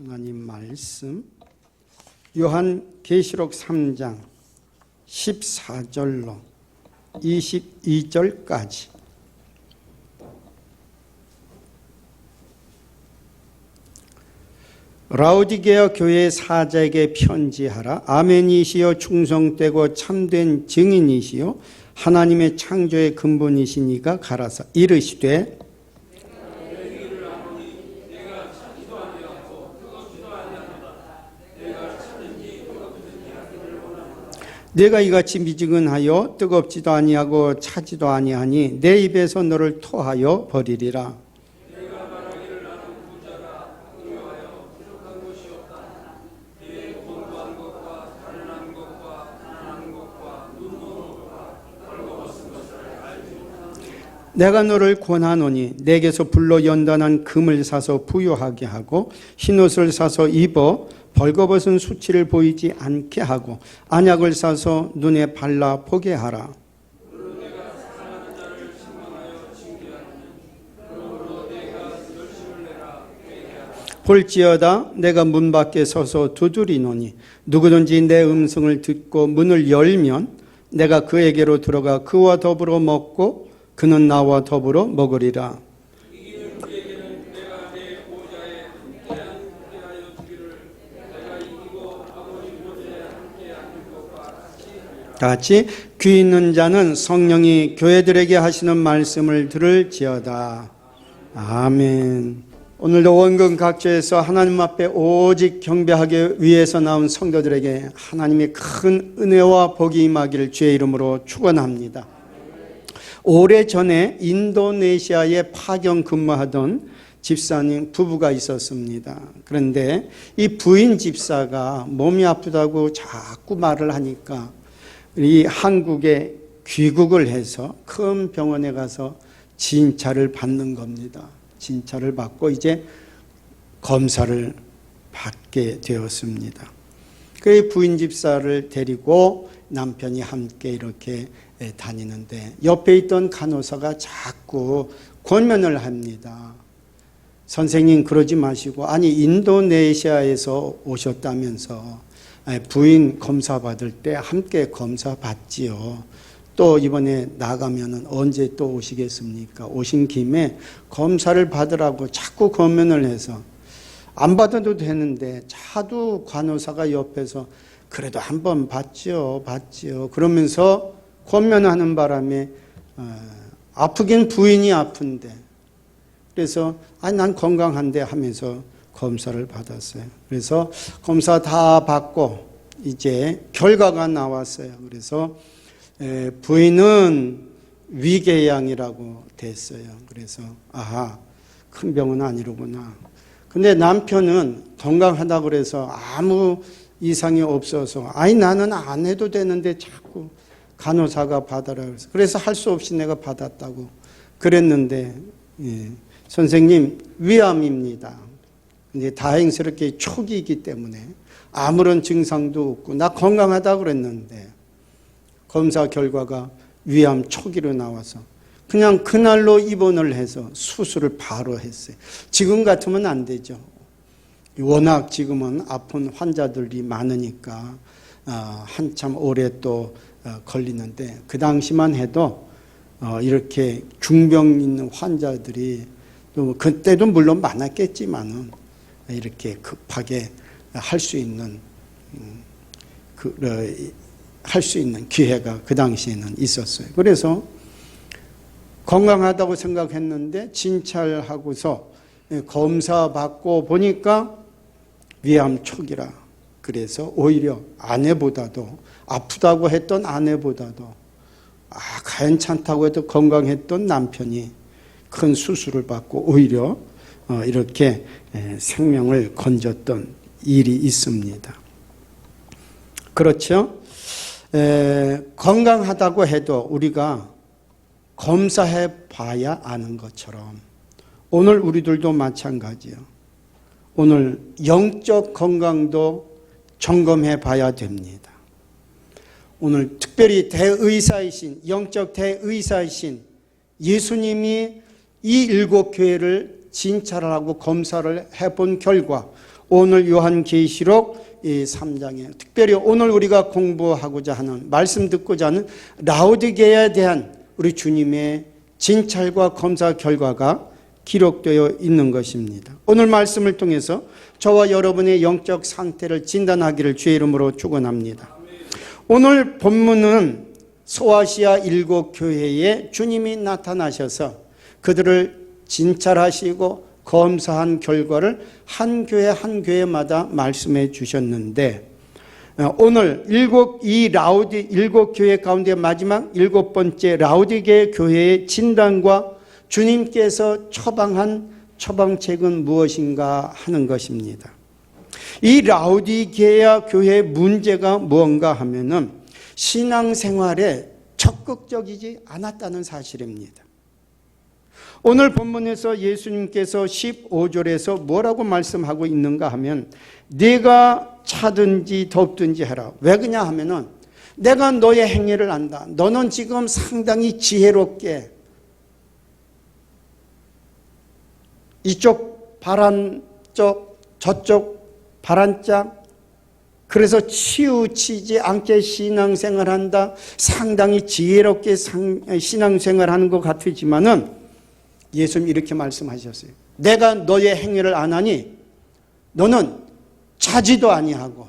하나님 말씀 요한계시록 3장 14절로 22절까지 라오디게아 교회 사자에게 편지하라. 아멘이시여 충성되고 참된 증인이시여 하나님의 창조의 근본이시니가 가라사 이르시되 내가 이같이 미지근하여 뜨겁지도 아니하고 차지도 아니하니 내 입에서 너를 토하여 버리리라. 내가 너를 권하노니 내게서 불로 연단한 금을 사서 부유하게 하고 흰옷을 사서 입어 벌거벗은 수치를 보이지 않게 하고 안약을 사서 눈에 발라 보게 하라. 볼지어다 내가 문 밖에 서서 두드리노니 누구든지 내 음성을 듣고 문을 열면 내가 그에게로 들어가 그와 더불어 먹고 그는 나와 더불어 먹으리라. 같이 귀 있는 자는 성령이 교회들에게 하시는 말씀을 들을지어다. 아멘. 오늘도 원근 각처에서 하나님 앞에 오직 경배하기 위해서 나온 성도들에게 하나님의 큰 은혜와 복이 임하기를 주의 이름으로 축원합니다. 오래전에 인도네시아에 파견 근무하던 집사님 부부가 있었습니다. 그런데 이 부인 집사가 몸이 아프다고 자꾸 말을 하니까 이 한국에 귀국을 해서 큰 병원에 가서 진찰을 받는 겁니다. 진찰을 받고 이제 검사를 받게 되었습니다. 그 부인 집사를 데리고 남편이 함께 이렇게 다니는데 옆에 있던 간호사가 자꾸 권면을 합니다. 선생님 그러지 마시고 아니 인도네시아에서 오셨다면서 부인 검사 받을 때 함께 검사 받지요. 또 이번에 나가면은 언제 또 오시겠습니까? 오신 김에 검사를 받으라고 자꾸 권면을 해서 안 받아도 되는데 자두 간호사가 옆에서 그래도 한번 받지요. 그러면서 권면하는 바람에 아프긴 부인이 아픈데 그래서 아니 난 건강한데 하면서 검사를 받았어요. 그래서 검사 다 받고 이제 결과가 나왔어요. 그래서 부인은 위궤양이라고 됐어요. 그래서 아하 큰 병은 아니로구나. 근데 남편은 건강하다고 그래서 아무 이상이 없어서 아니 나는 안 해도 되는데 자꾸 간호사가 받아라 그래서 할 수 없이 내가 받았다고 그랬는데 선생님 위암입니다. 근데 다행스럽게 초기이기 때문에 아무런 증상도 없고 나 건강하다고 그랬는데 검사 결과가 위암 초기로 나와서 그냥 그날로 입원을 해서 수술을 바로 했어요. 지금 같으면 안 되죠. 워낙 지금은 아픈 환자들이 많으니까 한참 오래 또 걸리는데 그 당시만 해도 이렇게 중병 있는 환자들이 또 그때도 물론 많았겠지만은 이렇게 급하게 할 수 있는 기회가 그 당시에는 있었어요. 그래서 건강하다고 생각했는데 진찰하고서 검사 받고 보니까 위암 초기라. 그래서 오히려 아내보다도 아프다고 했던 아내보다도 괜찮다고 해도 건강했던 남편이 큰 수술을 받고 오히려 이렇게 생명을 건졌던 일이 있습니다. 그렇죠? 건강하다고 해도 우리가 검사해 봐야 아는 것처럼 오늘 우리들도 마찬가지요. 오늘 영적 건강도 점검해 봐야 됩니다. 오늘 특별히 대의사이신 영적 대의사이신 예수님이 이 7 교회를 진찰을 하고 검사를 해본 결과 오늘 요한계시록 이 3장에 특별히 오늘 우리가 공부하고자 하는 말씀 듣고자 하는 라오디게아에 대한 우리 주님의 진찰과 검사 결과가 기록되어 있는 것입니다. 오늘 말씀을 통해서 저와 여러분의 영적 상태를 진단하기를 주의 이름으로 축원합니다. 오늘 본문은 소아시아 7교회에 주님이 나타나셔서 그들을 진찰하시고 검사한 결과를 한 교회 한 교회마다 말씀해 주셨는데, 오늘 일곱 교회 가운데 마지막 7번째 라오디게아 교회의 진단과 주님께서 처방한 처방책은 무엇인가 하는 것입니다. 이 라오디게아 교회의 문제가 무언가 하면은 신앙생활에 적극적이지 않았다는 사실입니다. 오늘 본문에서 예수님께서 15절에서 뭐라고 말씀하고 있는가 하면 네가 차든지 덥든지 해라. 왜 그냐 하면은 내가 너의 행위를 안다. 너는 지금 상당히 지혜롭게 이쪽 바란쪽 저쪽 바란짝 그래서 치우치지 않게 신앙생활한다. 상당히 지혜롭게 신앙생활하는 것 같지만은 예수님 이렇게 말씀하셨어요. 내가 너의 행위를 안 하니 너는 차지도 아니하고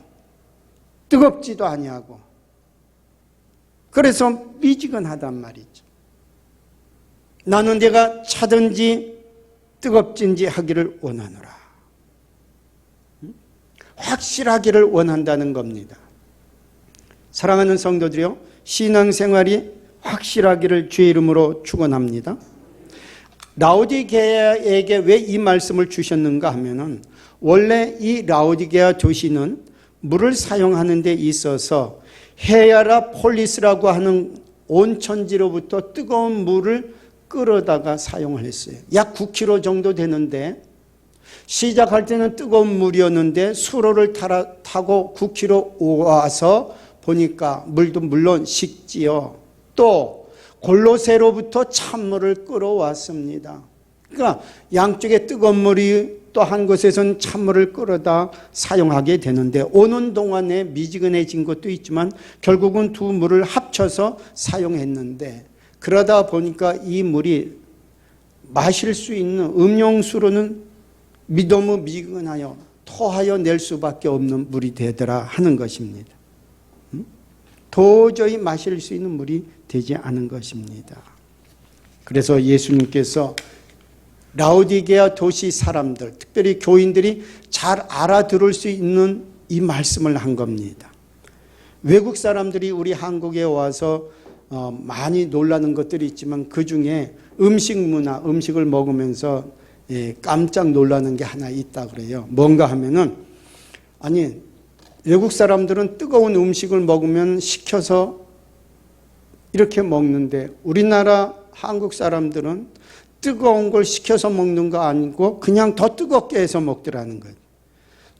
뜨겁지도 아니하고 그래서 미지근하단 말이죠. 나는 내가 차든지 뜨겁든지 하기를 원하노라. 확실하기를 원한다는 겁니다. 사랑하는 성도들이요, 신앙생활이 확실하기를 주의 이름으로 축원합니다. 라오디게아에게 왜 이 말씀을 주셨는가 하면은 원래 이 라오디게아 도시는 물을 사용하는 데 있어서 헤아라폴리스라고 하는 온천지로부터 뜨거운 물을 끌어다가 사용을 했어요. 약 9km 정도 되는데 시작할 때는 뜨거운 물이었는데 수로를 타고 9km 와서 보니까 물도 물론 식지요. 또 골로새로부터 찬물을 끌어왔습니다. 그러니까 양쪽에 뜨거운 물이 또 한 곳에서는 찬물을 끌어다 사용하게 되는데 오는 동안에 미지근해진 것도 있지만 결국은 두 물을 합쳐서 사용했는데 그러다 보니까 이 물이 마실 수 있는 음용수로는 너무 미지근하여 토하여 낼 수밖에 없는 물이 되더라 하는 것입니다. 도저히 마실 수 있는 물이 되지 않은 것입니다. 그래서 예수님께서 라오디게아 도시 사람들, 특별히 교인들이 잘 알아들을 수 있는 이 말씀을 한 겁니다. 외국 사람들이 우리 한국에 와서 많이 놀라는 것들이 있지만 그 중에 음식 문화, 음식을 먹으면서 깜짝 놀라는 게 하나 있다 그래요. 뭔가 하면은 아니 외국 사람들은 뜨거운 음식을 먹으면 식혀서 이렇게 먹는데 우리나라 한국 사람들은 뜨거운 걸 식혀서 먹는 거 아니고 그냥 더 뜨겁게 해서 먹더라는 거예요.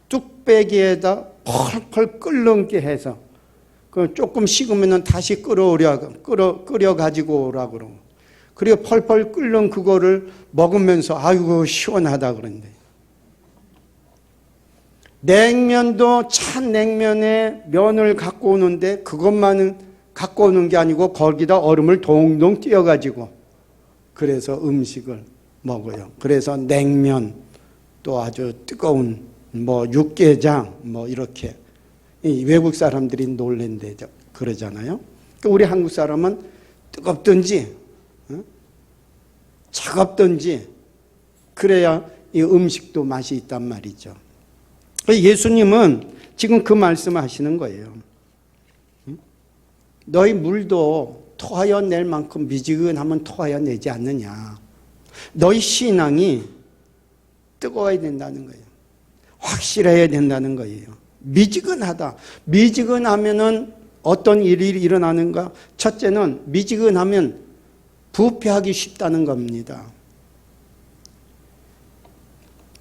뚝배기에다 펄펄 끓는게 해서 그 조금 식으면 다시 끓여 가지고 오라고 그러고 그리고 펄펄 끓는 그거를 먹으면서 아이고 시원하다 그런데 냉면도 찬 냉면에 면을 갖고 오는데 그것만은 갖고 오는 게 아니고 거기다 얼음을 동동 띄어가지고 그래서 음식을 먹어요. 그래서 냉면 또 아주 뜨거운 육개장 이렇게 외국 사람들이 놀랜대 그러잖아요. 우리 한국 사람은 뜨겁든지 차갑든지 그래야 이 음식도 맛이 있단 말이죠. 예수님은 지금 그 말씀을 하시는 거예요. 너희 물도 토하여 낼 만큼 미지근하면 토하여 내지 않느냐. 너희 신앙이 뜨거워야 된다는 거예요. 확실해야 된다는 거예요. 미지근하다. 미지근하면은 어떤 일이 일어나는가? 첫째는 미지근하면 부패하기 쉽다는 겁니다.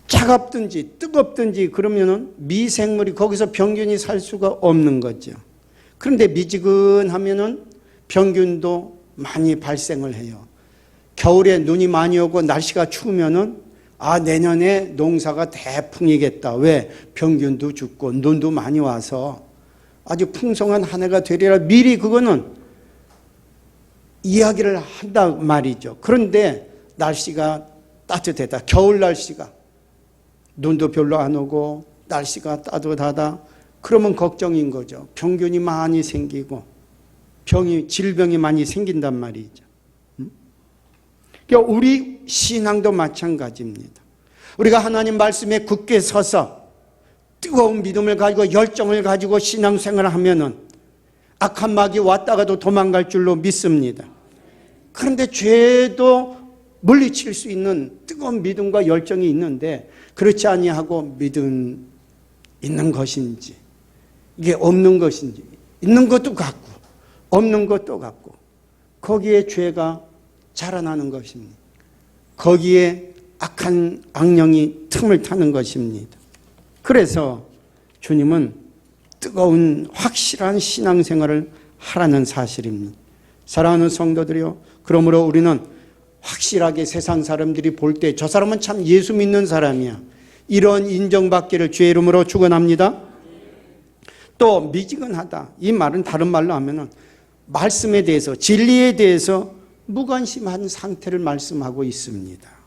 차갑든지 뜨겁든지 그러면은 미생물이 거기서 병균이 살 수가 없는 거죠. 그런데 미지근하면은 병균도 많이 발생을 해요. 겨울에 눈이 많이 오고 날씨가 추우면은 내년에 농사가 대풍이겠다. 왜? 병균도 죽고 눈도 많이 와서 아주 풍성한 한 해가 되리라. 미리 그거는 이야기를 한단 말이죠. 그런데 날씨가 따뜻하다. 겨울 날씨가. 눈도 별로 안 오고 날씨가 따뜻하다. 그러면 걱정인 거죠. 병균이 많이 생기고 질병이 많이 생긴단 말이죠. 그러니까 우리 신앙도 마찬가지입니다. 우리가 하나님 말씀에 굳게 서서 뜨거운 믿음을 가지고 열정을 가지고 신앙생활을 하면은 악한 마귀 왔다가도 도망갈 줄로 믿습니다. 그런데 죄도 물리칠 수 있는 뜨거운 믿음과 열정이 있는데 그렇지 아니하고 믿음 있는 것인지 이게 없는 것인지 있는 것도 같고 없는 것도 같고 거기에 죄가 자라나는 것입니다. 거기에 악한 악령이 틈을 타는 것입니다. 그래서 주님은 뜨거운 확실한 신앙생활을 하라는 사실입니다. 사랑하는 성도들이요, 그러므로 우리는 확실하게 세상 사람들이 볼 때 저 사람은 참 예수 믿는 사람이야, 이런 인정받기를 주의 이름으로 축원합니다. 또 미지근하다, 이 말은 다른 말로 하면은 말씀에 대해서, 진리에 대해서 무관심한 상태를 말씀하고 있습니다.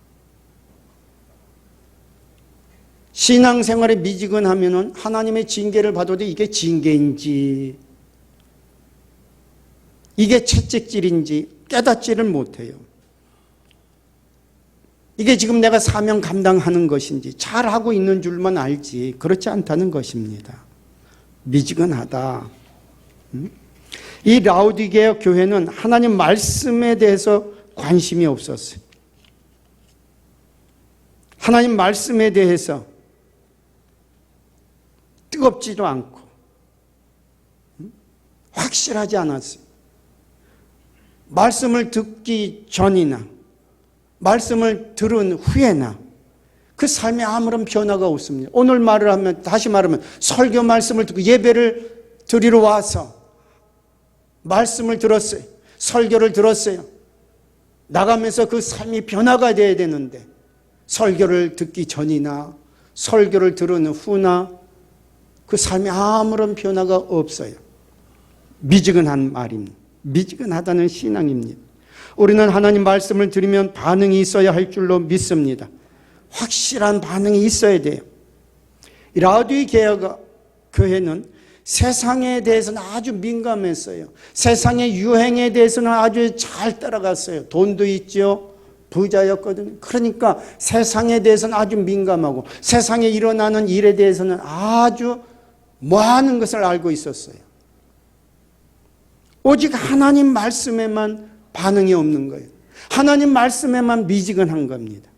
신앙생활에 미지근하면은 하나님의 징계를 받아도 이게 징계인지 이게 채찍질인지 깨닫지를 못해요. 이게 지금 내가 사명 감당하는 것인지 잘하고 있는 줄만 알지 그렇지 않다는 것입니다. 미지근하다. 이 라오디게아 교회는 하나님 말씀에 대해서 관심이 없었어요. 하나님 말씀에 대해서 뜨겁지도 않고 확실하지 않았어요. 말씀을 듣기 전이나 말씀을 들은 후에나 그 삶에 아무런 변화가 없습니다. 오늘 말을 하면, 다시 말하면 설교 말씀을 듣고 예배를 드리러 와서 말씀을 들었어요. 설교를 들었어요. 나가면서 그 삶이 변화가 돼야 되는데 설교를 듣기 전이나 설교를 들은 후나 그 삶에 아무런 변화가 없어요. 미지근한 말입니다. 미지근하다는 신앙입니다. 우리는 하나님 말씀을 들으면 반응이 있어야 할 줄로 믿습니다. 확실한 반응이 있어야 돼요. 라오디게아 교회는 세상에 대해서는 아주 민감했어요. 세상의 유행에 대해서는 아주 잘 따라갔어요. 돈도 있죠. 부자였거든요. 그러니까 세상에 대해서는 아주 민감하고 세상에 일어나는 일에 대해서는 아주 많은 것을 알고 있었어요. 오직 하나님 말씀에만 반응이 없는 거예요. 하나님 말씀에만 미지근한 겁니다.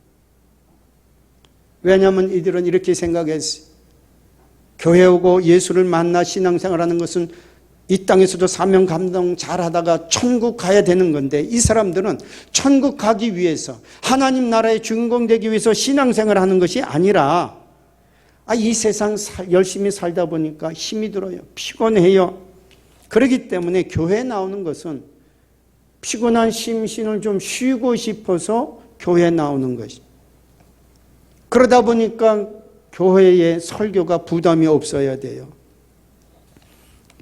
왜냐하면 이들은 이렇게 생각했어요. 교회 오고 예수를 만나 신앙생활하는 것은 이 땅에서도 사명 감당 잘하다가 천국 가야 되는 건데, 이 사람들은 천국 가기 위해서 하나님 나라의 주인공 되기 위해서 신앙생활하는 것이 아니라 이 세상 열심히 살다 보니까 힘이 들어요. 피곤해요. 그렇기 때문에 교회에 나오는 것은 피곤한 심신을 좀 쉬고 싶어서 교회에 나오는 것이. 그러다 보니까 교회의 설교가 부담이 없어야 돼요.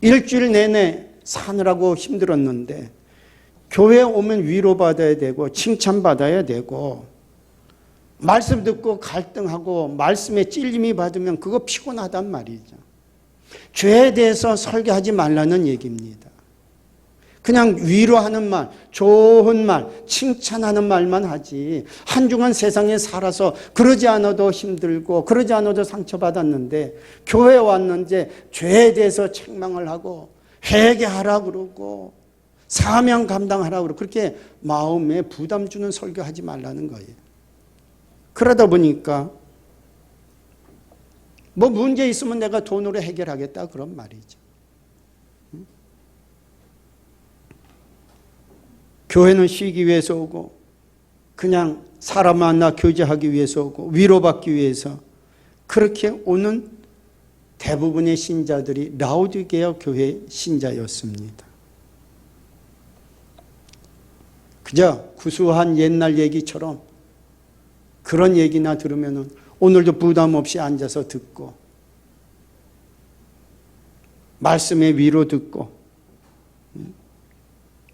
일주일 내내 사느라고 힘들었는데 교회에 오면 위로받아야 되고 칭찬받아야 되고 말씀 듣고 갈등하고 말씀에 찔림이 받으면 그거 피곤하단 말이죠. 죄에 대해서 설교하지 말라는 얘기입니다. 그냥 위로하는 말, 좋은 말, 칭찬하는 말만 하지, 한중한 세상에 살아서 그러지 않아도 힘들고 그러지 않아도 상처받았는데 교회에 왔는데 죄에 대해서 책망을 하고 회개하라 그러고 사명 감당하라 그러고 그렇게 마음에 부담 주는 설교하지 말라는 거예요. 그러다 보니까 뭐 문제 있으면 내가 돈으로 해결하겠다 그런 말이죠. 교회는 쉬기 위해서 오고 그냥 사람 만나 교제하기 위해서 오고 위로받기 위해서 그렇게 오는 대부분의 신자들이 라오디게아 교회 신자였습니다. 그저 구수한 옛날 얘기처럼 그런 얘기나 들으면 오늘도 부담 없이 앉아서 듣고 말씀의 위로 듣고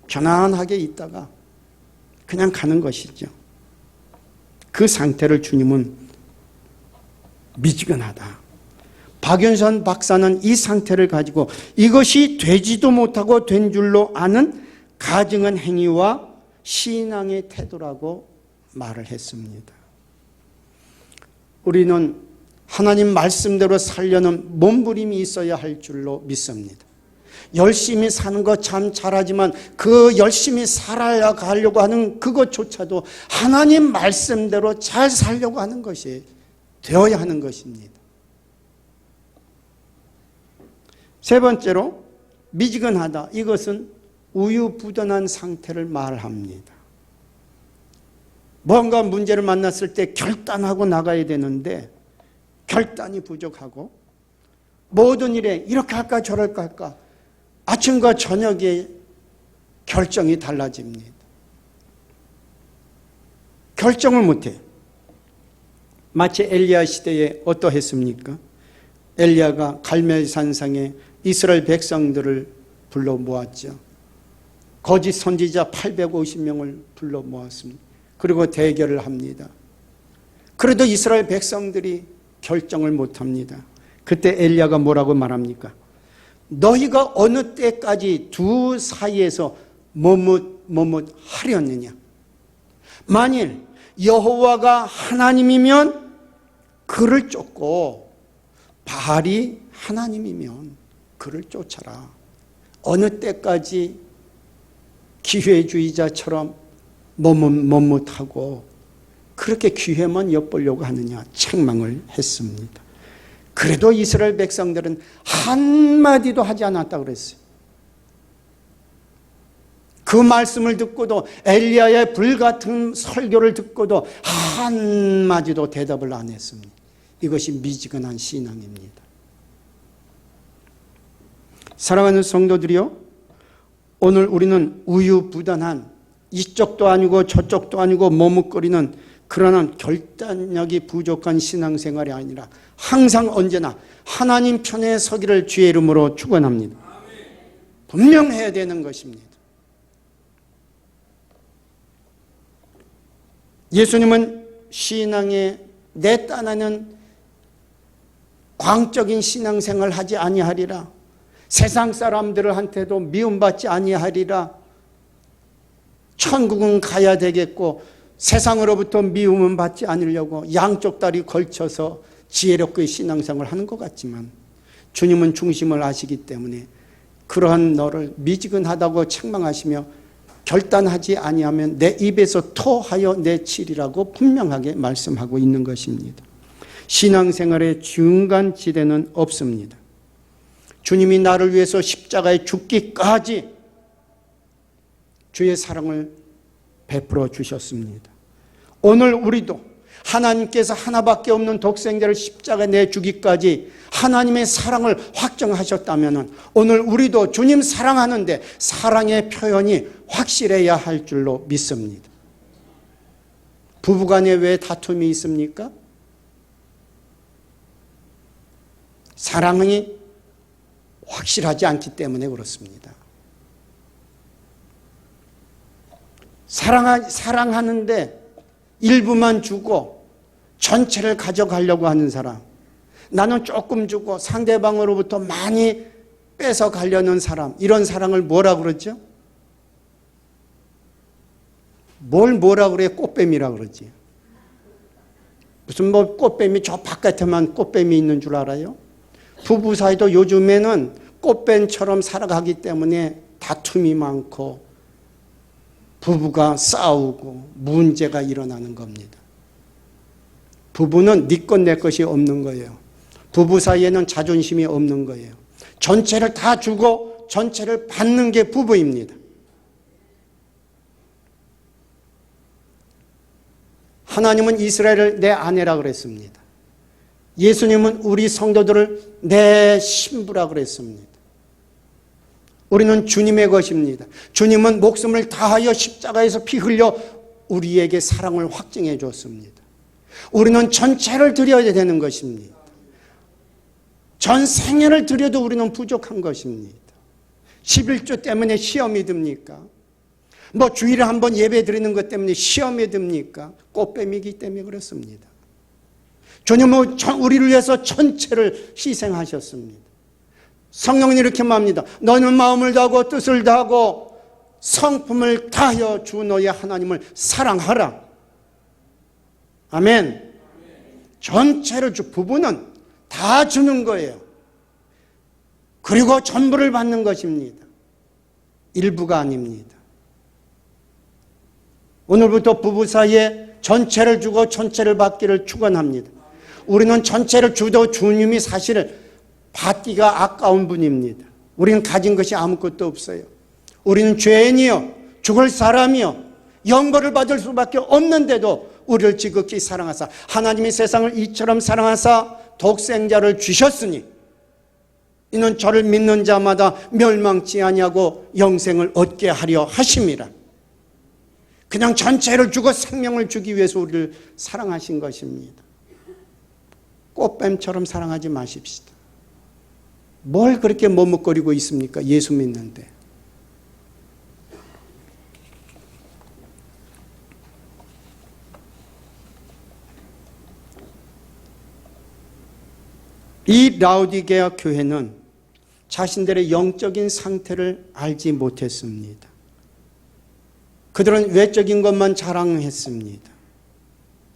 편안하게 있다가 그냥 가는 것이죠. 그 상태를 주님은 미지근하다. 박윤선 박사는 이 상태를 가지고 이것이 되지도 못하고 된 줄로 아는 가증한 행위와 신앙의 태도라고 말을 했습니다. 우리는 하나님 말씀대로 살려는 몸부림이 있어야 할 줄로 믿습니다. 열심히 사는 거 참 잘하지만 그 열심히 살아가려고 하는 그것조차도 하나님 말씀대로 잘 살려고 하는 것이 되어야 하는 것입니다. 세 번째로 미지근하다. 이것은 우유부단한 상태를 말합니다. 뭔가 문제를 만났을 때 결단하고 나가야 되는데 결단이 부족하고 모든 일에 이렇게 할까 저럴까 할까 아침과 저녁에 결정이 달라집니다. 결정을 못해. 마치 엘리야 시대에 어떠했습니까? 엘리야가 갈멜산상에 이스라엘 백성들을 불러 모았죠. 거짓 선지자 850명을 불러 모았습니다. 그리고 대결을 합니다. 그래도 이스라엘 백성들이 결정을 못합니다. 그때 엘리야가 뭐라고 말합니까? 너희가 어느 때까지 두 사이에서 머뭇하려느냐? 만일 여호와가 하나님이면 그를 쫓고 바알이 하나님이면 그를 쫓아라. 어느 때까지 기회주의자처럼 머뭇하고 그렇게 기회만 엿보려고 하느냐 책망을 했습니다. 그래도 이스라엘 백성들은 한마디도 하지 않았다고 그랬어요. 그 말씀을 듣고도 엘리야의 불같은 설교를 듣고도 한마디도 대답을 안 했습니다. 이것이 미지근한 신앙입니다. 사랑하는 성도들이요, 오늘 우리는 우유부단한 이쪽도 아니고 저쪽도 아니고 머뭇거리는 그러나 결단력이 부족한 신앙생활이 아니라 항상 언제나 하나님 편에 서기를 주의 이름으로 축원합니다. 분명해야 되는 것입니다. 예수님은 신앙에 내 딴에는 광적인 신앙생활을 하지 아니하리라. 세상 사람들한테도 미움받지 아니하리라. 천국은 가야 되겠고 세상으로부터 미움은 받지 않으려고 양쪽 다리 걸쳐서 지혜롭게 신앙생활을 하는 것 같지만 주님은 중심을 아시기 때문에 그러한 너를 미지근하다고 책망하시며 결단하지 아니하면 내 입에서 토하여 내치리라고 분명하게 말씀하고 있는 것입니다. 신앙생활의 중간지대는 없습니다. 주님이 나를 위해서 십자가에 죽기까지 주의 사랑을 베풀어 주셨습니다. 오늘 우리도 하나님께서 하나밖에 없는 독생자를 십자가에 내주기까지 하나님의 사랑을 확정하셨다면 오늘 우리도 주님 사랑하는데 사랑의 표현이 확실해야 할 줄로 믿습니다. 부부간에 왜 다툼이 있습니까? 사랑이 확실하지 않기 때문에 그렇습니다. 사랑하는데 일부만 주고 전체를 가져가려고 하는 사람, 나는 조금 주고 상대방으로부터 많이 뺏어가려는 사람, 이런 사랑을 뭐라 그러죠? 뭐라 그래? 꽃뱀이라 그러지. 무슨 꽃뱀이 저 바깥에만 꽃뱀이 있는 줄 알아요? 부부 사이도 요즘에는 꽃뱀처럼 살아가기 때문에 다툼이 많고 부부가 싸우고 문제가 일어나는 겁니다. 부부는 네 것 내 것이 없는 거예요. 부부 사이에는 자존심이 없는 거예요. 전체를 다 주고 전체를 받는 게 부부입니다. 하나님은 이스라엘을 내 아내라 그랬습니다. 예수님은 우리 성도들을 내 신부라 그랬습니다. 우리는 주님의 것입니다. 주님은 목숨을 다하여 십자가에서 피 흘려 우리에게 사랑을 확증해 줬습니다. 우리는 전체를 드려야 되는 것입니다. 전 생애를 드려도 우리는 부족한 것입니다. 11조 때문에 시험이 듭니까? 뭐 주일에 한 번 예배 드리는 것 때문에 시험이 듭니까? 꽃뱀이기 때문에 그렇습니다. 주님은 우리를 위해서 전체를 희생하셨습니다. 성경은 이렇게 말합니다. 너는 마음을 다하고 뜻을 다하고 성품을 다하여 주 너의 하나님을 사랑하라. 아멘. 전체를 부부는 다 주는 거예요. 그리고 전부를 받는 것입니다. 일부가 아닙니다. 오늘부터 부부 사이에 전체를 주고 전체를 받기를 축원합니다. 우리는 전체를 주도 주님이 사실 받기가 아까운 분입니다. 우리는 가진 것이 아무것도 없어요. 우리는 죄인이요, 죽을 사람이요, 영벌을 받을 수밖에 없는데도 우리를 지극히 사랑하사 하나님이 세상을 이처럼 사랑하사 독생자를 주셨으니 이는 저를 믿는 자마다 멸망치 아니하고 영생을 얻게 하려 하심이라. 그냥 전체를 주고 생명을 주기 위해서 우리를 사랑하신 것입니다. 꽃뱀처럼 사랑하지 마십시다. 뭘 그렇게 머뭇거리고 있습니까? 예수 믿는데. 이 라오디게아 교회는 자신들의 영적인 상태를 알지 못했습니다. 그들은 외적인 것만 자랑했습니다.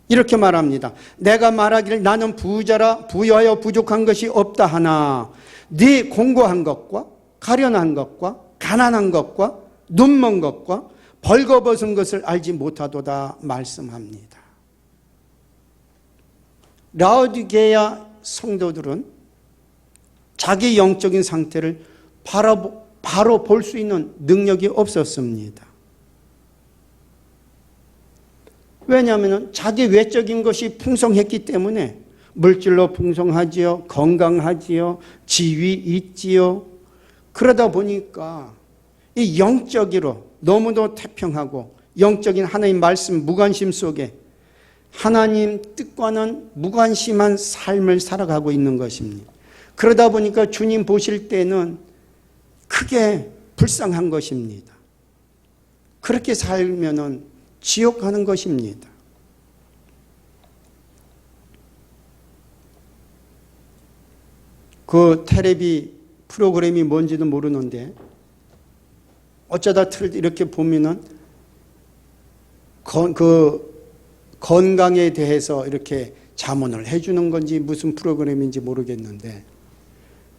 이렇게 말합니다. 내가 말하기를 나는 부자라 부여하여 부족한 것이 없다 하나 네 공고한 것과 가련한 것과 가난한 것과 눈먼 것과 벌거벗은 것을 알지 못하도다 말씀합니다. 라오디게아 성도들은 자기 영적인 상태를 바로 볼 수 있는 능력이 없었습니다. 왜냐하면 자기 외적인 것이 풍성했기 때문에 물질로 풍성하지요, 건강하지요, 지위 있지요. 그러다 보니까 이 영적으로 너무도 태평하고 영적인 하나님 말씀 무관심 속에 하나님 뜻과는 무관심한 삶을 살아가고 있는 것입니다. 그러다 보니까 주님 보실 때는 크게 불쌍한 것입니다. 그렇게 살면은 지옥 가는 것입니다. 그 텔레비 프로그램이 뭔지도 모르는데 어쩌다 이렇게 보면은 그 건강에 대해서 이렇게 자문을 해주는 건지 무슨 프로그램인지 모르겠는데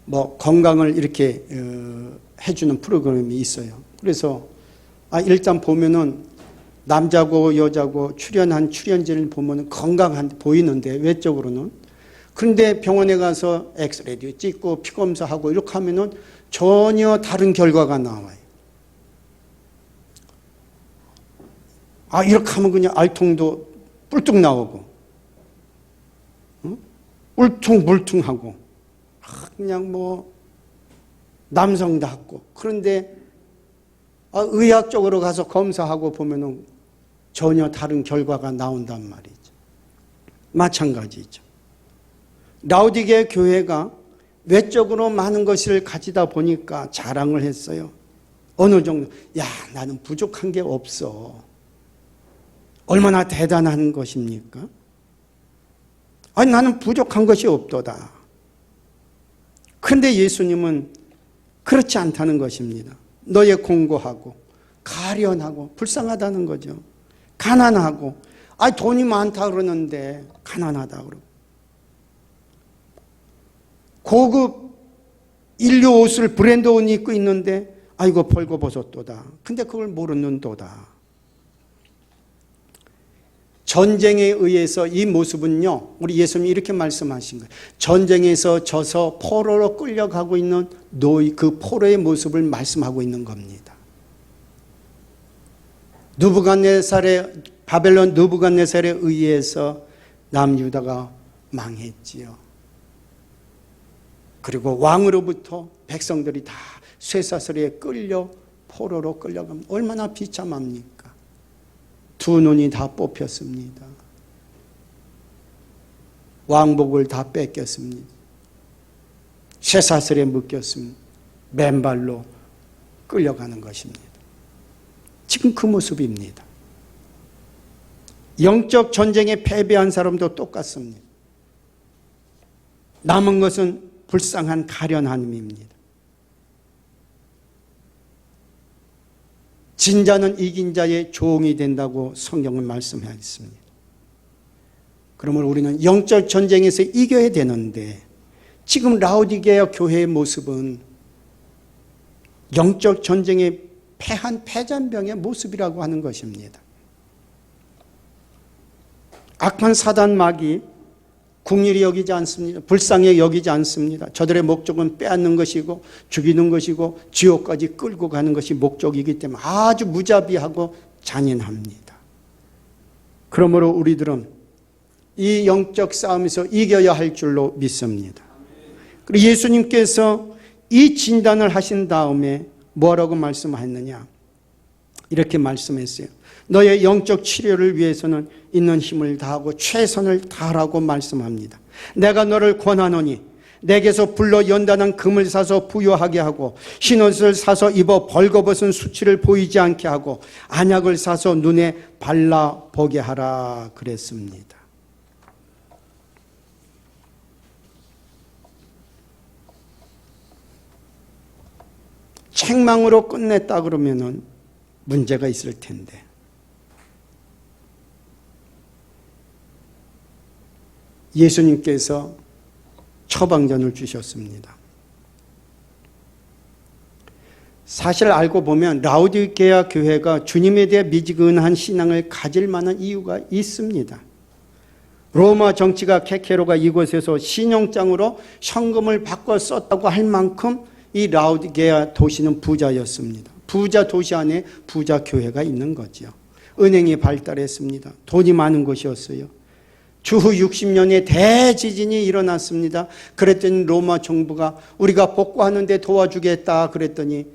뭐 건강을 이렇게 해주는 프로그램이 있어요. 그래서 일단 보면은 남자고 여자고 출연한 출연진을 보면 건강한 보이는데 외적으로는. 그런데 병원에 가서 엑스레이도 찍고 피검사하고 이렇게 하면은 전혀 다른 결과가 나와요. 이렇게 하면 그냥 알통도 뿔뚝 나오고, 울퉁불퉁하고, 그냥 뭐 남성답고. 그런데 의학적으로 가서 검사하고 보면은 전혀 다른 결과가 나온단 말이죠. 마찬가지죠. 라오디게아 교회가 외적으로 많은 것을 가지다 보니까 자랑을 했어요. 어느 정도, 나는 부족한 게 없어. 얼마나 대단한 것입니까? 나는 부족한 것이 없도다. 그런데 예수님은 그렇지 않다는 것입니다. 너의 공고하고 가련하고 불쌍하다는 거죠. 가난하고 돈이 많다 그러는데 가난하다 그러고 고급 인류 옷을 브랜드 옷 입고 있는데 이거 벌거벗었도다. 근데 그걸 모르는도다. 전쟁에 의해서 이 모습은요, 우리 예수님이 이렇게 말씀하신 거예요. 전쟁에서 져서 포로로 끌려가고 있는 그 포로의 모습을 말씀하고 있는 겁니다. 바벨론 느부갓네살에 의해서 남유다가 망했지요. 그리고 왕으로부터 백성들이 다 쇠사슬에 끌려 포로로 끌려가면 얼마나 비참합니까? 두 눈이 다 뽑혔습니다. 왕복을 다 뺏겼습니다. 쇠사슬에 묶였습니다. 맨발로 끌려가는 것입니다. 지금 그 모습입니다. 영적 전쟁에 패배한 사람도 똑같습니다. 남은 것은 불쌍한 가련함입니다. 진자는 이긴 자의 종이 된다고 성경은 말씀하였습니다. 그러므로 우리는 영적 전쟁에서 이겨야 되는데 지금 라오디게아 교회의 모습은 영적 전쟁에 패한 패잔병의 모습이라고 하는 것입니다. 악한 사단 마귀 국리를 여기지 않습니다. 불쌍히 여기지 않습니다. 저들의 목적은 빼앗는 것이고 죽이는 것이고 지옥까지 끌고 가는 것이 목적이기 때문에 아주 무자비하고 잔인합니다. 그러므로 우리들은 이 영적 싸움에서 이겨야 할 줄로 믿습니다. 그리고 예수님께서 이 진단을 하신 다음에 뭐라고 말씀하셨느냐? 이렇게 말씀했어요. 너의 영적 치료를 위해서는 있는 힘을 다하고 최선을 다하라고 말씀합니다. 내가 너를 권하노니 내게서 불러 연단한 금을 사서 부요하게 하고 흰옷을 사서 입어 벌거벗은 수치를 보이지 않게 하고 안약을 사서 눈에 발라보게 하라 그랬습니다. 책망으로 끝냈다 그러면은 문제가 있을 텐데 예수님께서 처방전을 주셨습니다. 사실 알고 보면 라오디게아 교회가 주님에 대해 미지근한 신앙을 가질 만한 이유가 있습니다. 로마 정치가 케케로가 이곳에서 신용장으로 현금을 바꿔 썼다고 할 만큼 이 라오디게아 도시는 부자였습니다. 부자 도시 안에 부자 교회가 있는 거죠. 은행이 발달했습니다. 돈이 많은 곳이었어요. 주후 60년에 대지진이 일어났습니다. 그랬더니 로마 정부가 우리가 복구하는데 도와주겠다 그랬더니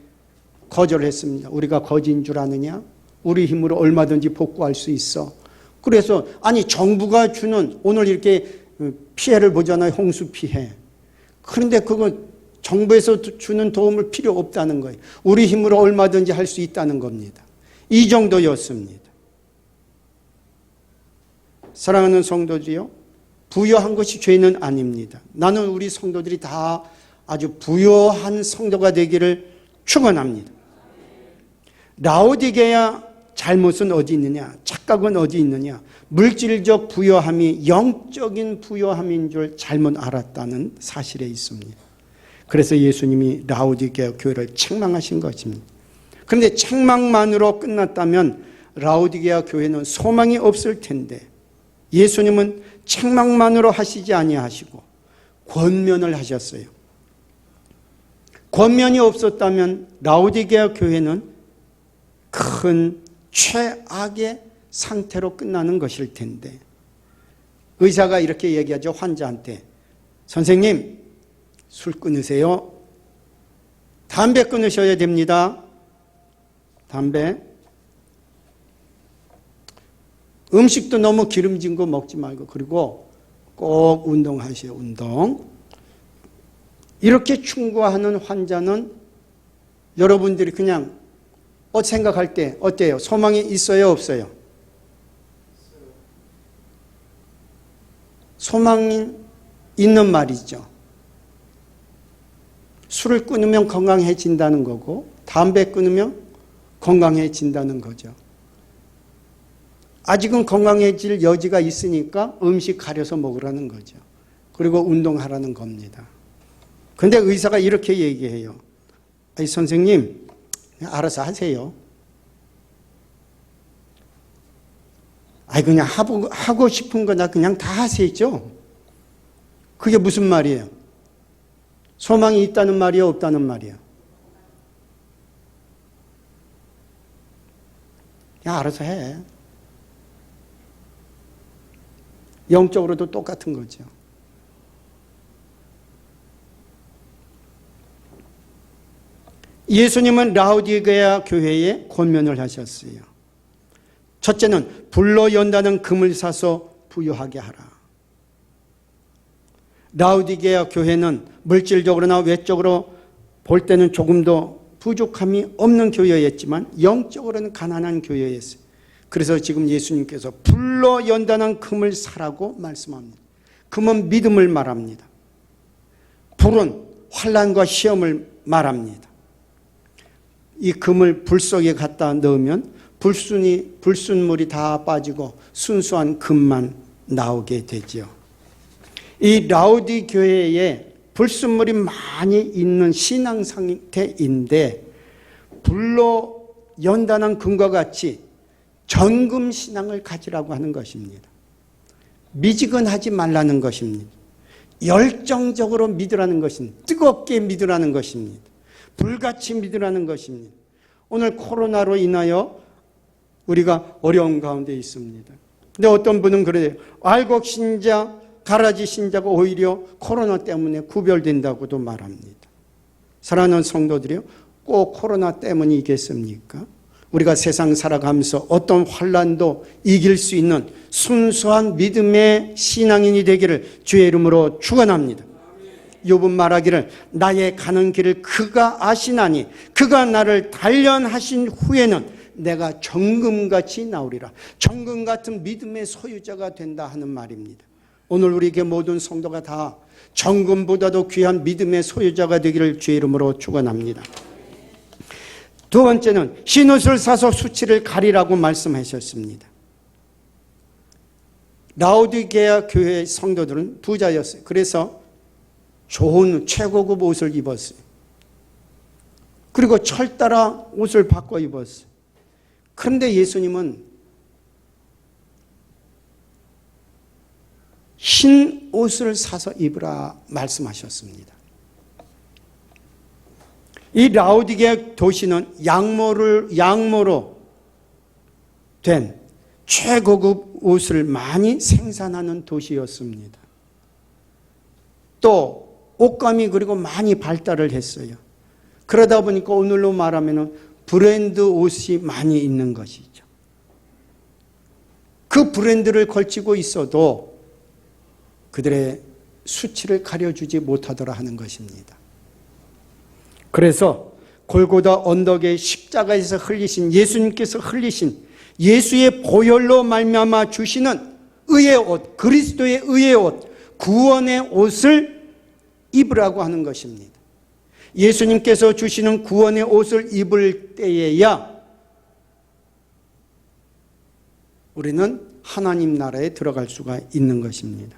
거절했습니다. 우리가 거지인 줄 아느냐? 우리 힘으로 얼마든지 복구할 수 있어. 그래서 아니 정부가 주는 오늘 이렇게 피해를 보잖아요. 홍수 피해. 그런데 그건 정부에서 주는 도움을 필요 없다는 거예요. 우리 힘으로 얼마든지 할 수 있다는 겁니다. 이 정도였습니다. 사랑하는 성도들이요, 부유한 것이 죄는 아닙니다. 나는 우리 성도들이 다 아주 부유한 성도가 되기를 축원합니다. 라오디게아 잘못은 어디 있느냐? 착각은 어디 있느냐? 물질적 부유함이 영적인 부유함인 줄 잘못 알았다는 사실에 있습니다. 그래서 예수님이 라오디게아 교회를 책망하신 것입니다. 그런데 책망만으로 끝났다면 라오디게아 교회는 소망이 없을 텐데 예수님은 책망만으로 하시지 아니하시고 권면을 하셨어요. 권면이 없었다면 라오디게아 교회는 큰 최악의 상태로 끝나는 것일 텐데 의사가 이렇게 얘기하죠. 환자한테 선생님 술 끊으세요. 담배 끊으셔야 됩니다. 담배. 음식도 너무 기름진 거 먹지 말고 그리고 꼭 운동하세요. 운동. 이렇게 충고하는 환자는 여러분들이 그냥 생각할 때 어때요? 소망이 있어요? 없어요? 소망이 있는 말이죠. 술을 끊으면 건강해진다는 거고 담배 끊으면 건강해진다는 거죠. 아직은 건강해질 여지가 있으니까 음식 가려서 먹으라는 거죠. 그리고 운동하라는 겁니다. 그런데 의사가 이렇게 얘기해요. 아니, 선생님 알아서 하세요. 아니 그냥 하고 싶은 거나 그냥 다 하세요. 그게 무슨 말이에요? 소망이 있다는 말이에요? 없다는 말이에요? 그냥 알아서 해. 영적으로도 똑같은 거죠. 예수님은 라오디게아 교회에 권면을 하셨어요. 첫째는 불로 연다는 금을 사서 부요하게 하라. 라우디게아 교회는 물질적으로나 외적으로 볼 때는 조금 더 부족함이 없는 교회였지만 영적으로는 가난한 교회였어요. 그래서 지금 예수님께서 불로 연단한 금을 사라고 말씀합니다. 금은 믿음을 말합니다. 불은 환난과 시험을 말합니다. 이 금을 불 속에 갖다 넣으면 불순물이 다 빠지고 순수한 금만 나오게 되죠. 이 라우디 교회에 불순물이 많이 있는 신앙 상태인데 불로 연단한 금과 같이 정금 신앙을 가지라고 하는 것입니다. 미지근하지 말라는 것입니다. 열정적으로 믿으라는 것입니다. 뜨겁게 믿으라는 것입니다. 불같이 믿으라는 것입니다. 오늘 코로나로 인하여 우리가 어려운 가운데 있습니다. 근데 어떤 분은 그래요. 알곡 신자, 가라지 신자가 오히려 코로나 때문에 구별된다고도 말합니다. 사랑하는 성도들이요, 꼭 코로나 때문이겠습니까? 우리가 세상 살아가면서 어떤 환난도 이길 수 있는 순수한 믿음의 신앙인이 되기를 주의 이름으로 축원합니다. 욥은 말하기를 나의 가는 길을 그가 아시나니 그가 나를 단련하신 후에는 내가 정금같이 나오리라. 정금 같은 믿음의 소유자가 된다 하는 말입니다. 오늘 우리에게 모든 성도가 다 정금보다도 귀한 믿음의 소유자가 되기를 주의 이름으로 축원합니다. 두 번째는 흰옷을 사서 수치를 가리라고 말씀하셨습니다. 라우디게아 교회 성도들은 부자였어요. 그래서 좋은 최고급 옷을 입었어요. 그리고 철따라 옷을 바꿔 입었어요. 그런데 예수님은 흰 옷을 사서 입으라 말씀하셨습니다. 이 라우디게아 도시는 양모로 된 최고급 옷을 많이 생산하는 도시였습니다. 또 옷감이 그리고 많이 발달을 했어요. 그러다 보니까 오늘로 말하면 브랜드 옷이 많이 있는 것이죠. 그 브랜드를 걸치고 있어도 그들의 수치를 가려주지 못하더라 하는 것입니다. 그래서 골고다 언덕의 십자가에서 흘리신 예수님께서 흘리신 예수의 보혈로 말미암아 주시는 의의 옷, 그리스도의 의의 옷, 구원의 옷을 입으라고 하는 것입니다. 예수님께서 주시는 구원의 옷을 입을 때에야 우리는 하나님 나라에 들어갈 수가 있는 것입니다.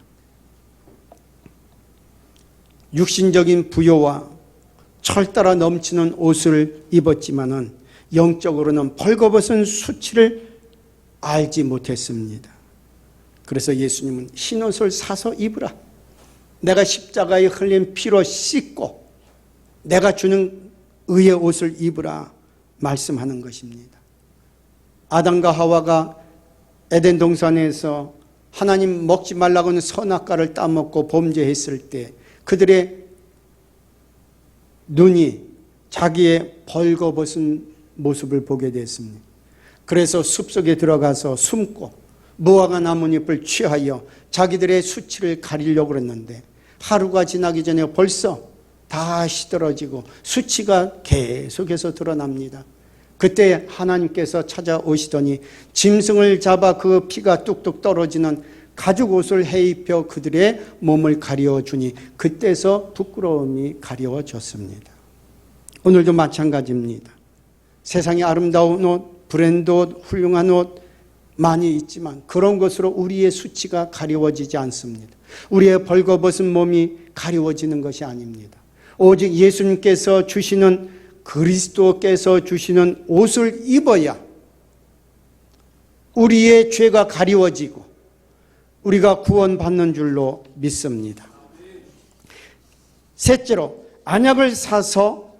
육신적인 부요와 철따라 넘치는 옷을 입었지만은 영적으로는 벌거벗은 수치를 알지 못했습니다. 그래서 예수님은 흰옷을 사서 입으라. 내가 십자가에 흘린 피로 씻고 내가 주는 의의 옷을 입으라 말씀하는 것입니다. 아담과 하와가 에덴 동산에서 하나님 먹지 말라고 하는 선악과를 따먹고 범죄했을 때 그들의 눈이 자기의 벌거벗은 모습을 보게 됐습니다. 그래서 숲속에 들어가서 숨고 무화과 나뭇잎을 취하여 자기들의 수치를 가리려고 했는데 하루가 지나기 전에 벌써 다 시들어지고 수치가 계속해서 드러납니다. 그때 하나님께서 찾아오시더니 짐승을 잡아 그 피가 뚝뚝 떨어지는 가죽 옷을 해입혀 그들의 몸을 가려주니 그때서 부끄러움이 가려워졌습니다. 오늘도 마찬가지입니다. 세상에 아름다운 옷, 브랜드 옷, 훌륭한 옷 많이 있지만 그런 것으로 우리의 수치가 가려워지지 않습니다. 우리의 벌거벗은 몸이 가려워지는 것이 아닙니다. 오직 예수님께서 주시는 그리스도께서 주시는 옷을 입어야 우리의 죄가 가리워지고 우리가 구원받는 줄로 믿습니다. 셋째로 안약을 사서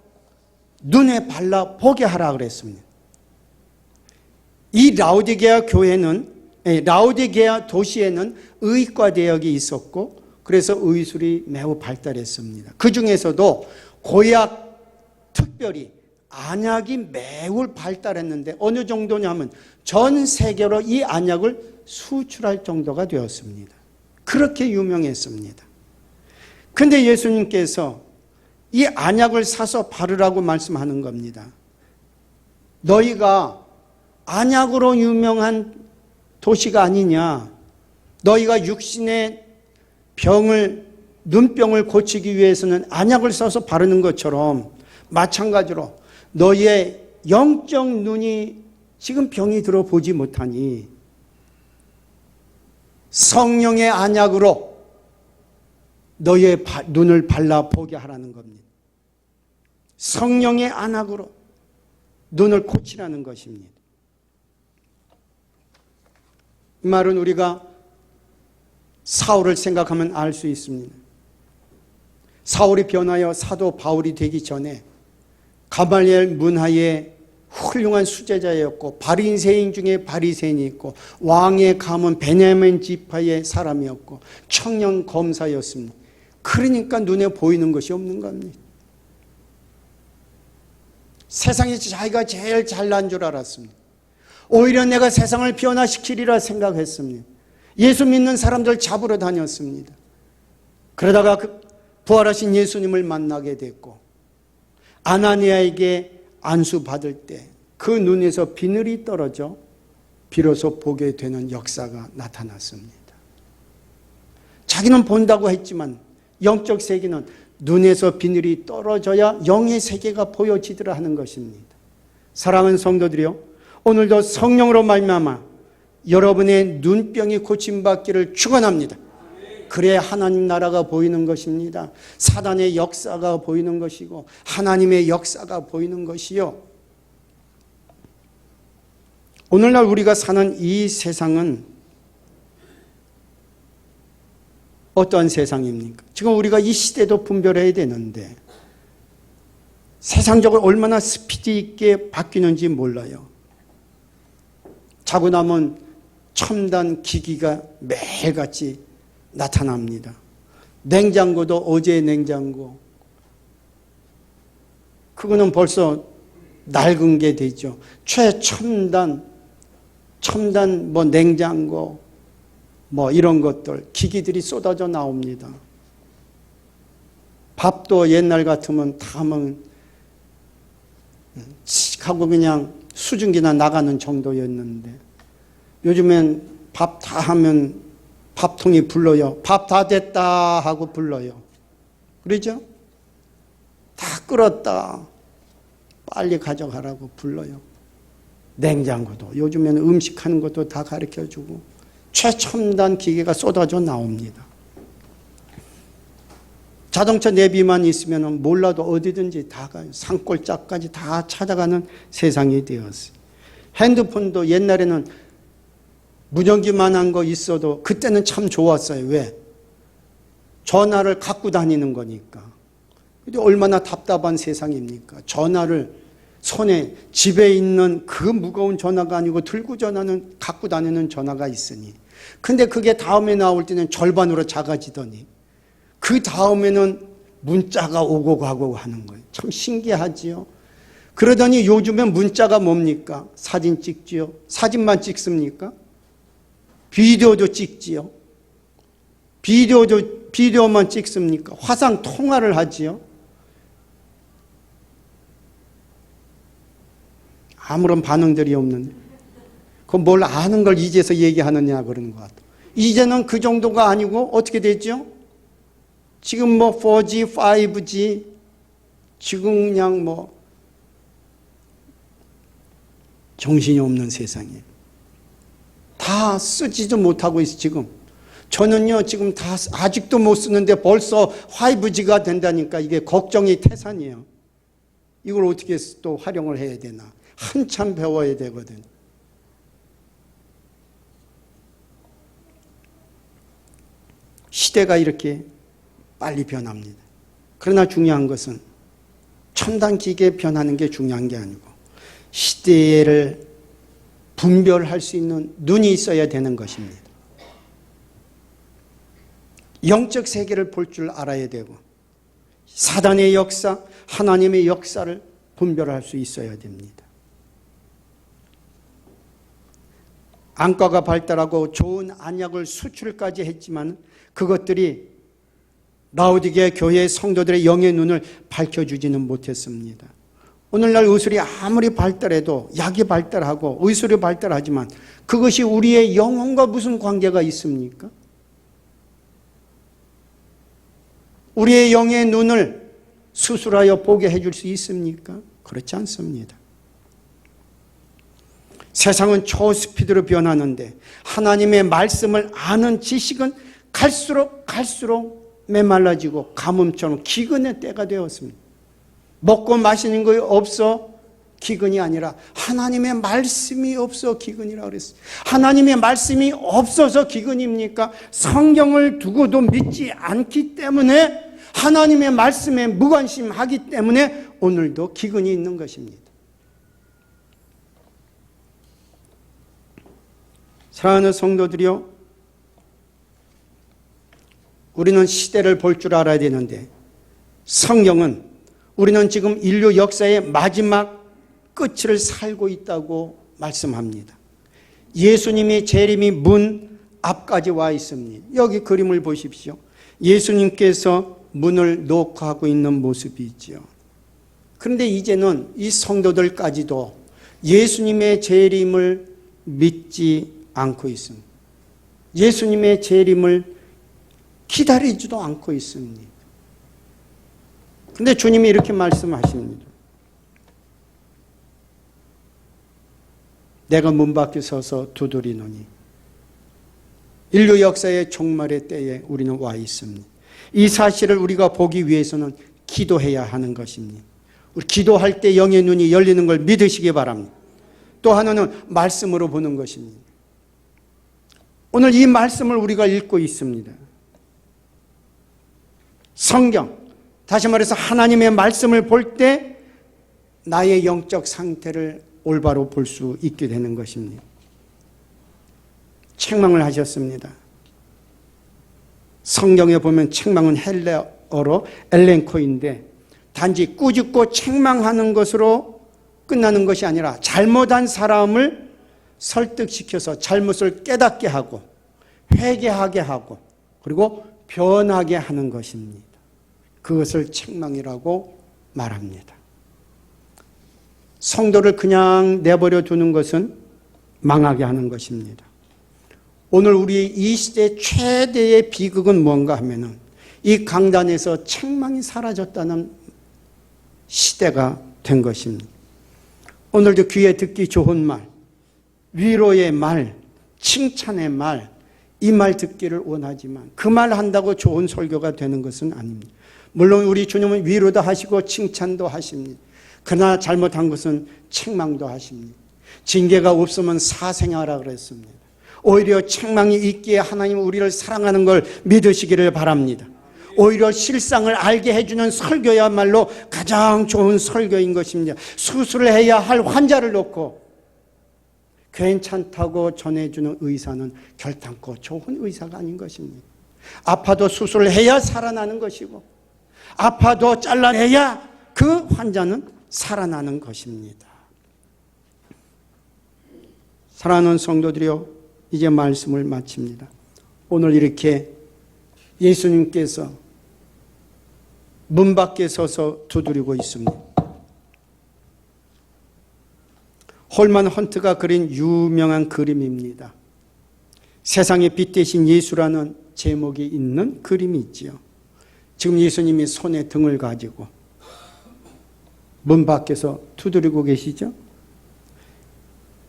눈에 발라 보게 하라 그랬습니다. 이 라우디게아 도시에는 의과 대학이 있었고 그래서 의술이 매우 발달했습니다. 그 중에서도 고약 특별히 안약이 매우 발달했는데 어느 정도냐면 전 세계로 이 안약을 수출할 정도가 되었습니다. 그렇게 유명했습니다. 근데 예수님께서 이 안약을 사서 바르라고 말씀하는 겁니다. 너희가 안약으로 유명한 도시가 아니냐. 너희가 육신의 눈병을 고치기 위해서는 안약을 써서 바르는 것처럼 마찬가지로 너희의 영적 눈이 지금 병이 들어 보지 못하니 성령의 안약으로 너희의 눈을 발라 보게 하라는 겁니다. 성령의 안약으로 눈을 고치라는 것입니다. 이 말은 우리가 사울을 생각하면 알 수 있습니다. 사울이 변하여 사도 바울이 되기 전에 가말리엘 문화의 훌륭한 수제자였고 바리새인 중에 바리새인이 있고 왕의 가문 베냐민 지파의 사람이었고 청년 검사였습니다. 그러니까 눈에 보이는 것이 없는 겁니다. 세상에서 자기가 제일 잘난 줄 알았습니다. 오히려 내가 세상을 변화시키리라 생각했습니다. 예수 믿는 사람들 잡으러 다녔습니다. 그러다가 부활하신 예수님을 만나게 됐고 아나니아에게 안수받을 때 그 눈에서 비늘이 떨어져 비로소 보게 되는 역사가 나타났습니다. 자기는 본다고 했지만 영적 세계는 눈에서 비늘이 떨어져야 영의 세계가 보여지더라 하는 것입니다. 사랑하는 성도들이요, 오늘도 성령으로 말미암아 여러분의 눈병이 고침받기를 축원합니다. 그래야 하나님 나라가 보이는 것입니다. 사단의 역사가 보이는 것이고 하나님의 역사가 보이는 것이요. 오늘날 우리가 사는 이 세상은 어떠한 세상입니까? 지금 우리가 이 시대도 분별해야 되는데 세상적으로 얼마나 스피드 있게 바뀌는지 몰라요. 자고 나면 첨단 기기가 매일같이 나타납니다. 냉장고도 어제의 냉장고. 그거는 벌써 낡은 게 되죠. 최첨단 냉장고 이런 것들 기기들이 쏟아져 나옵니다. 밥도 옛날 같으면 다 하면 하고 그냥 수증기나 나가는 정도였는데 요즘엔 밥 다 하면 밥통이 불러요. 밥 다 됐다 하고 불러요. 그러죠? 다 끓었다. 빨리 가져가라고 불러요. 냉장고도 요즘에는 음식하는 것도 다 가르쳐주고 최첨단 기계가 쏟아져 나옵니다. 자동차 내비만 있으면 몰라도 어디든지 다 가요. 산골짜기까지 다 찾아가는 세상이 되었어요. 핸드폰도 옛날에는 무전기만한 거 있어도 그때는 참 좋았어요. 왜? 전화를 갖고 다니는 거니까. 근데 얼마나 답답한 세상입니까? 전화를 손에 집에 있는 그 무거운 전화가 아니고 들고 전화는 갖고 다니는 전화가 있으니. 근데 그게 다음에 나올 때는 절반으로 작아지더니 그 다음에는 문자가 오고 가고 하는 거예요. 참 신기하지요. 그러더니 요즘엔 문자가 뭡니까? 사진 찍지요. 사진만 찍습니까? 비디오도 찍지요. 비디오만 찍습니까? 화상 통화를 하지요. 아무런 반응들이 없는데 그건 뭘 아는 걸 이제서 얘기하느냐 그러는 것 같아요. 이제는 그 정도가 아니고 어떻게 되죠? 지금 4G, 5G 지금 그냥 정신이 없는 세상이에요. 다 쓰지도 못하고 있어요. 지금 저는요 지금 다 아직도 못 쓰는데 벌써 5G가 된다니까 이게 걱정이 태산이에요. 이걸 어떻게 또 활용을 해야 되나. 한참 배워야 되거든. 시대가 이렇게 빨리 변합니다. 그러나 중요한 것은 첨단 기계에 변하는 게 중요한 게 아니고 시대를 분별할 수 있는 눈이 있어야 되는 것입니다. 영적 세계를 볼 줄 알아야 되고 사단의 역사, 하나님의 역사를 분별할 수 있어야 됩니다. 안과가 발달하고 좋은 안약을 수출까지 했지만 그것들이 라오디게 교회의 성도들의 영의 눈을 밝혀주지는 못했습니다. 오늘날 의술이 아무리 발달해도 약이 발달하고 의술이 발달하지만 그것이 우리의 영혼과 무슨 관계가 있습니까? 우리의 영의 눈을 수술하여 보게 해줄 수 있습니까? 그렇지 않습니다. 세상은 초스피드로 변하는데 하나님의 말씀을 아는 지식은 갈수록 메말라지고 가뭄처럼 기근의 때가 되었습니다. 먹고 마시는 거 없어 기근이 아니라 하나님의 말씀이 없어 기근이라고 그랬어요. 하나님의 말씀이 없어서 기근입니까? 성경을 두고도 믿지 않기 때문에 하나님의 말씀에 무관심하기 때문에 오늘도 기근이 있는 것입니다. 사랑하는 성도들이요, 우리는 시대를 볼 줄 알아야 되는데 성경은 우리는 지금 인류 역사의 마지막 끝을 살고 있다고 말씀합니다. 예수님의 재림이 문 앞까지 와 있습니다. 여기 그림을 보십시오. 예수님께서 문을 노크하고 있는 모습이 있죠. 그런데 이제는 이 성도들까지도 예수님의 재림을 믿지 않고 있습니다. 예수님의 재림을 기다리지도 않고 있습니다. 근데 주님이 이렇게 말씀하십니다. 내가 문 밖에 서서 두드리노니. 인류 역사의 종말의 때에 우리는 와 있습니다. 이 사실을 우리가 보기 위해서는 기도해야 하는 것입니다. 우리 기도할 때 영의 눈이 열리는 걸 믿으시기 바랍니다. 또 하나는 말씀으로 보는 것입니다. 오늘 이 말씀을 우리가 읽고 있습니다. 성경, 다시 말해서 하나님의 말씀을 볼 때 나의 영적 상태를 올바로 볼 수 있게 되는 것입니다. 책망을 하셨습니다. 성경에 보면 책망은 헬라어로 엘렌코인데 단지 꾸짖고 책망하는 것으로 끝나는 것이 아니라 잘못한 사람을 설득시켜서 잘못을 깨닫게 하고 회개하게 하고 그리고 변하게 하는 것입니다. 그것을 책망이라고 말합니다. 성도를 그냥 내버려 두는 것은 망하게 하는 것입니다. 오늘 우리 이 시대 최대의 비극은 뭔가 하면은 이 강단에서 책망이 사라졌다는 시대가 된 것입니다. 오늘도 귀에 듣기 좋은 말, 위로의 말, 칭찬의 말, 이 말 듣기를 원하지만 그 말 한다고 좋은 설교가 되는 것은 아닙니다. 물론 우리 주님은 위로도 하시고 칭찬도 하십니다. 그러나 잘못한 것은 책망도 하십니다. 징계가 없으면 사생하라 그랬습니다. 오히려 책망이 있기에 하나님은 우리를 사랑하는 걸 믿으시기를 바랍니다. 오히려 실상을 알게 해주는 설교야말로 가장 좋은 설교인 것입니다. 수술을 해야 할 환자를 놓고 괜찮다고 전해주는 의사는 결단코 좋은 의사가 아닌 것입니다. 아파도 수술을 해야 살아나는 것이고 아파도 잘라내야 그 환자는 살아나는 것입니다. 사랑하는 성도들이요, 이제 말씀을 마칩니다. 오늘 이렇게 예수님께서 문 밖에 서서 두드리고 있습니다. 홀만 헌트가 그린 유명한 그림입니다. 세상의 빛 대신 예수라는 제목이 있는 그림이 있지요. 지금 예수님이 손에 등을 가지고 문 밖에서 두드리고 계시죠.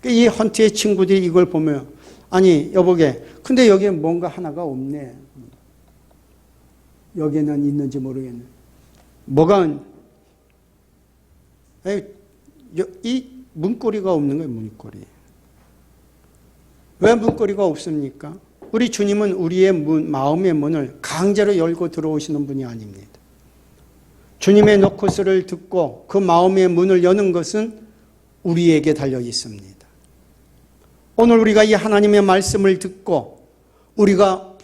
이 헌트의 친구들이 이걸 보면 아니 여보게 근데 여기에 뭔가 하나가 없네. 여기에는 있는지 모르겠네. 뭐가 이 문고리가 없는 거예요. 문고리. 왜 문고리가 없습니까? 우리 주님은 우리의 마음의 문을 강제로 열고 들어오시는 분이 아닙니다. 주님의 노크스를 듣고 그 마음의 문을 여는 것은 우리에게 달려 있습니다. 오늘 우리가 이 하나님의 말씀을 듣고 우리가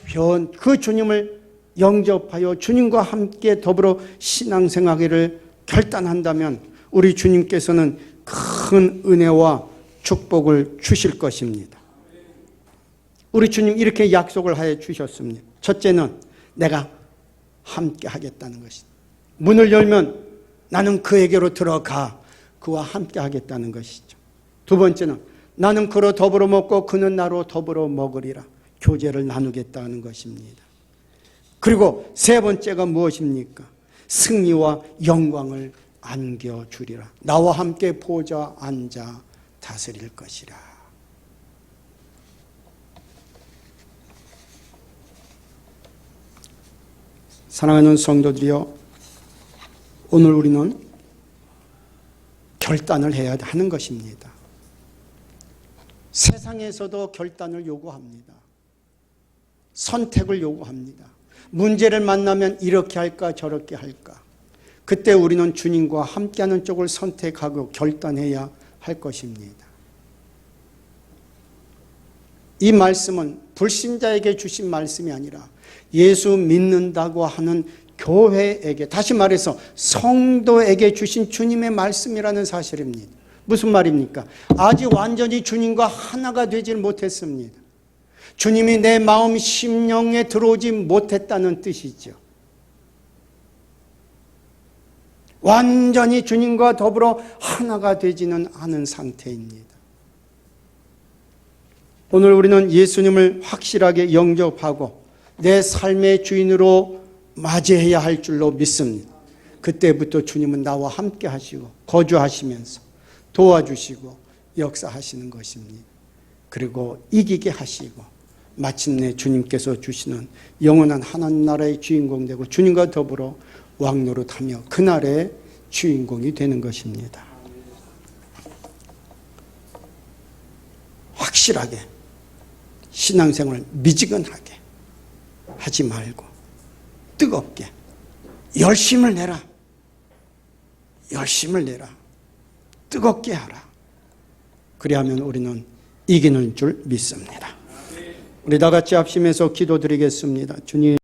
그 주님을 영접하여 주님과 함께 더불어 신앙생활을 결단한다면 우리 주님께서는 큰 은혜와 축복을 주실 것입니다. 우리 주님 이렇게 약속을 하여 주셨습니다. 첫째는 내가 함께 하겠다는 것이다. 문을 열면 나는 그에게로 들어가 그와 함께 하겠다는 것이죠. 두 번째는 나는 그로 더불어 먹고 그는 나로 더불어 먹으리라. 교제를 나누겠다는 것입니다. 그리고 세 번째가 무엇입니까? 승리와 영광을 안겨주리라. 나와 함께 보좌 앉아 다스릴 것이라. 사랑하는 성도들이여, 오늘 우리는 결단을 해야 하는 것입니다. 세상에서도 결단을 요구합니다. 선택을 요구합니다. 문제를 만나면 이렇게 할까 저렇게 할까. 그때 우리는 주님과 함께하는 쪽을 선택하고 결단해야 할 것입니다. 이 말씀은 불신자에게 주신 말씀이 아니라 예수 믿는다고 하는 교회에게, 다시 말해서 성도에게 주신 주님의 말씀이라는 사실입니다. 무슨 말입니까? 아직 완전히 주님과 하나가 되질 못했습니다. 주님이 내 마음 심령에 들어오지 못했다는 뜻이죠. 완전히 주님과 더불어 하나가 되지는 않은 상태입니다. 오늘 우리는 예수님을 확실하게 영접하고 내 삶의 주인으로 맞이해야 할 줄로 믿습니다. 그때부터 주님은 나와 함께 하시고 거주하시면서 도와주시고 역사하시는 것입니다. 그리고 이기게 하시고 마침내 주님께서 주시는 영원한 하나님 나라의 주인공 되고 주님과 더불어 왕노릇하며 그날의 주인공이 되는 것입니다. 확실하게 신앙생활을 미지근하게 하지 말고 뜨겁게 열심을 내라. 열심을 내라. 뜨겁게 하라. 그리하면 우리는 이기는 줄 믿습니다. 우리 다 같이 합심해서 기도드리겠습니다. 주님.